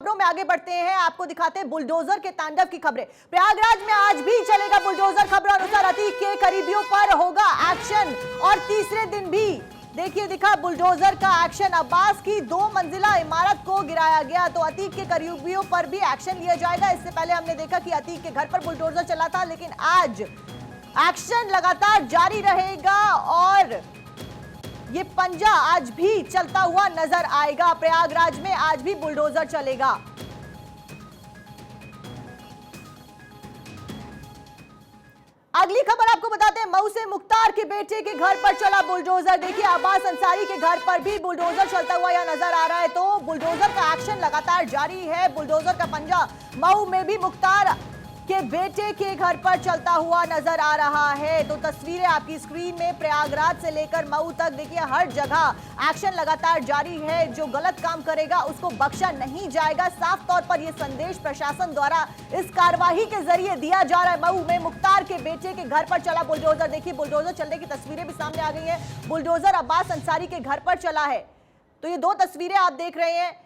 खबरों में आगे बढ़ते हैं, आपको दिखाते हैं बुलडोजर के तांडव की खबरें। प्रयागराज में आज भी चलेगा बुलडोजर। खबरों अनुसार अतीक के करीबियों पर होगा एक्शन और तीसरे दिन भी देखिए दिखा बुलडोजर का एक्शन। अब्बास की 2 मंजिला इमारत को गिराया गया तो अतीक के करीबियों पर भी एक्शन लिया जाएगा। इससे पहले हमने देखा कि अतीक के घर पर बुलडोजर चला था, लेकिन आज एक्शन लगातार जारी रहेगा और ये पंजा आज भी चलता हुआ नजर आएगा। प्रयागराज में आज भी बुलडोजर चलेगा। अगली खबर आपको बताते हैं, मऊ से मुख्तार के बेटे के घर पर चला बुलडोजर। देखिए अब्बास अंसारी के घर पर भी बुलडोजर चलता हुआ यह नजर आ रहा है, तो बुलडोजर का एक्शन लगातार जारी है। बुलडोजर का पंजा मऊ में भी मुख्तार के बेटे के घर पर चलता हुआ नजर आ रहा है। तो तस्वीरें आपकी स्क्रीन में, प्रयागराज से लेकर मऊ तक देखिए हर जगह एक्शन लगातार जारी है। जो गलत काम करेगा उसको बख्शा नहीं जाएगा। साफ तौर पर यह संदेश प्रशासन द्वारा इस कार्यवाही के जरिए दिया जा रहा है। मऊ में मुख्तार के बेटे के घर पर चला बुलडोजर। देखिए बुलडोजर चलने की तस्वीरें भी सामने आ गई हैं। बुलडोजर अब्बास अंसारी के घर पर चला है, तो ये 2 तस्वीरें आप देख रहे हैं।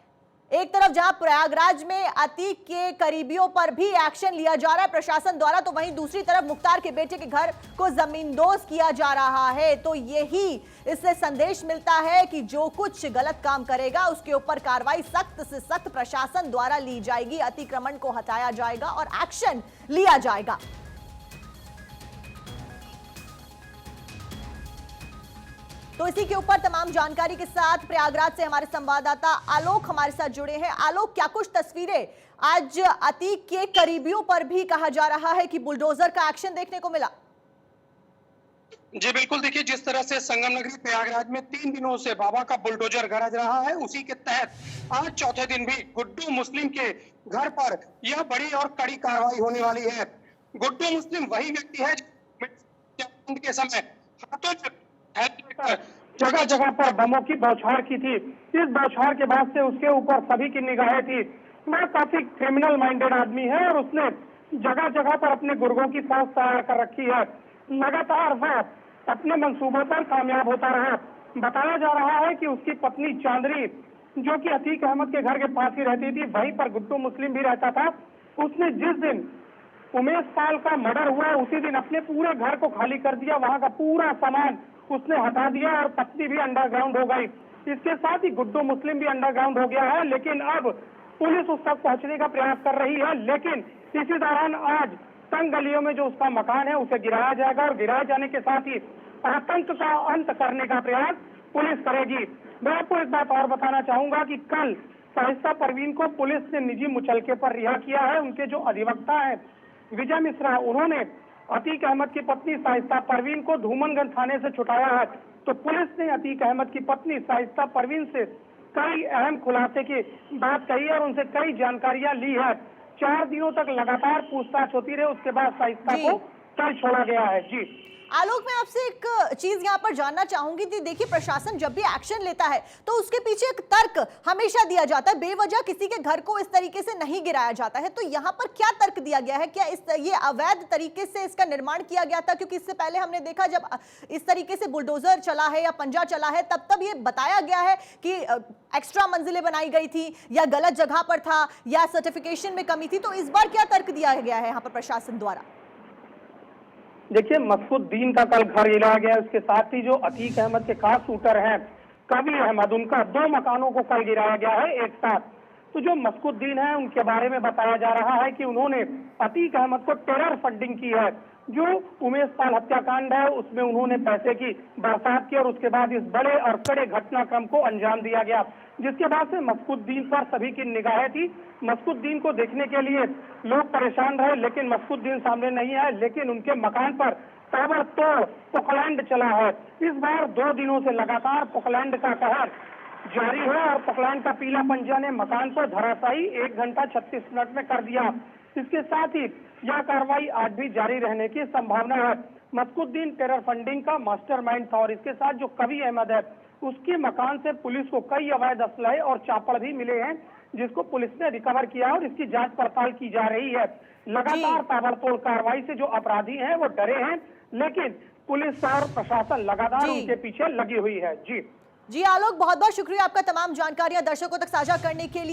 एक तरफ जहां प्रयागराज में अतीक के करीबियों पर भी एक्शन लिया जा रहा है प्रशासन द्वारा, तो वहीं दूसरी तरफ मुख्तार के बेटे के घर को जमींदोज किया जा रहा है। तो यही इससे संदेश मिलता है कि जो कुछ गलत काम करेगा उसके ऊपर कार्रवाई सख्त से सख्त प्रशासन द्वारा ली जाएगी। अतिक्रमण को हटाया जाएगा और एक्शन लिया जाएगा। तो इसी के ऊपर तमाम जानकारी के साथ प्रयागराज से हमारे संवाददाता आलोक हमारे साथ जुड़े हैं। आलोक, क्या कुछ तस्वीरें आज अतीक के करीबियों पर भी कहा जा रहा है कि बुलडोजर का एक्शन देखने को मिला? जी बिल्कुल, देखिए जिस तरह से संगम नगरी प्रयागराज में 3 दिनों से बाबा का बुलडोजर गरज रहा है, उसी के तहत आज चौथे दिन भी गुड्डू मुस्लिम के घर पर यह बड़ी और कड़ी कार्रवाई होने वाली है। गुड्डू मुस्लिम वही व्यक्ति है जो के समय हाथों जगह जगह पर बमों की बौछार की थी। इस बौछार के बाद से उसके ऊपर सभी की निगाहें थी। वह काफी क्रिमिनल माइंडेड आदमी है और उसने जगह जगह पर अपने गुर्गों की फौज तैयार कर रखी है। लगातार वह अपने मंसूबों पर कामयाब होता रहा। बताया जा रहा है कि उसकी पत्नी चांदनी, जो कि अतीक अहमद के घर के पास ही रहती थी, वहीं पर गुड्डू मुस्लिम भी रहता था। उसने जिस दिन उमेश पाल का मर्डर हुआ उसी दिन अपने पूरे घर को खाली कर दिया, वहां का पूरा सामान उसने हटा दिया और पत्नी भी अंडरग्राउंड हो गई। इसके साथ ही गुड्डू मुस्लिम भी अंडरग्राउंड हो गया है, लेकिन अब पुलिस उस तक पहुंचने का प्रयास कर रही है। लेकिन इसी दौरान आज तंग गलियों में जो उसका मकान है उसे गिराया जाएगा और गिराए जाने के साथ ही आतंक का अंत करने का प्रयास पुलिस करेगी। मैं आपको एक बात और बताना चाहूंगा कि कल शाइस्ता परवीन को पुलिस ने निजी मुचलके पर रिहा किया है। उनके जो अधिवक्ता है विजय मिश्रा, उन्होंने अतीक अहमद की पत्नी शाइस्ता परवीन को धूमनगंज थाने से छुटाया है। तो पुलिस ने अतीक अहमद की पत्नी शाइस्ता परवीन से कई अहम खुलासे की बात कही है और उनसे कई जानकारियां ली है। 4 दिनों तक लगातार पूछताछ होती रही, उसके बाद शाइस्ता को कल छोड़ा गया है। जी आलोक, मैं आपसे एक चीज यहाँ पर जानना चाहूंगी थी। देखिए प्रशासन जब भी एक्शन लेता है तो उसके पीछे एक तर्क हमेशा दिया जाता है, बेवजह किसी के घर को इस तरीके से नहीं गिराया जाता है। तो यहाँ पर क्या तर्क दिया गया है? क्या ये अवैध तरीके से इसका निर्माण किया गया था? क्योंकि इससे पहले हमने देखा जब इस तरीके से बुलडोजर चला है या पंजा चला है तब ये बताया गया है कि एक्स्ट्रा मंजिलें बनाई गई थी या गलत जगह पर था या सर्टिफिकेशन में कमी थी। तो इस बार क्या तर्क दिया गया है यहाँ पर प्रशासन द्वारा? देखिए मसउद्दीन का कल घर गिराया गया, उसके साथ ही जो अतीक अहमद के खास शूटर हैं कबीर अहमद, उनका 2 मकानों को कल गिराया गया है एक साथ। तो जो मसउद्दीन है उनके बारे में बताया जा रहा है कि उन्होंने अतीक अहमद को टेरर फंडिंग की है। जो उमेश पाल हत्याकांड है उसमें उन्होंने पैसे की बरसात की और उसके बाद इस बड़े और कड़े घटनाक्रम को अंजाम दिया गया, जिसके बाद से मसउद्दीन पर सभी की निगाहें थी। मसउद्दीन को देखने के लिए लोग परेशान रहे, लेकिन मसउद्दीन सामने नहीं आए। लेकिन उनके मकान पर ताबड़तोड़ पोकलैंड चला है। इस बार 2 दिनों से लगातार पोकलैंड का कहर जारी है और पोकलैंड का पीला पंजा ने मकान पर धराशायी 1 घंटा 36 मिनट में कर दिया। इसके साथ ही यह कार्रवाई आज भी जारी रहने की संभावना है। मसउद्दीन टेरर फंडिंग का मास्टरमाइंड था और इसके साथ जो कबीर अहमद है उसके मकान से पुलिस को कई अवैध असलहे और चापड़ भी मिले हैं, जिसको पुलिस ने रिकवर किया और इसकी जांच पड़ताल की जा रही है। लगातार ताबड़तोड़ कार्रवाई से जो अपराधी हैं वो डरे हैं, लेकिन पुलिस और प्रशासन लगातार उनके पीछे लगी हुई है। जी आलोक, बहुत बहुत शुक्रिया आपका तमाम जानकारियां दर्शकों तक साझा करने के लिए।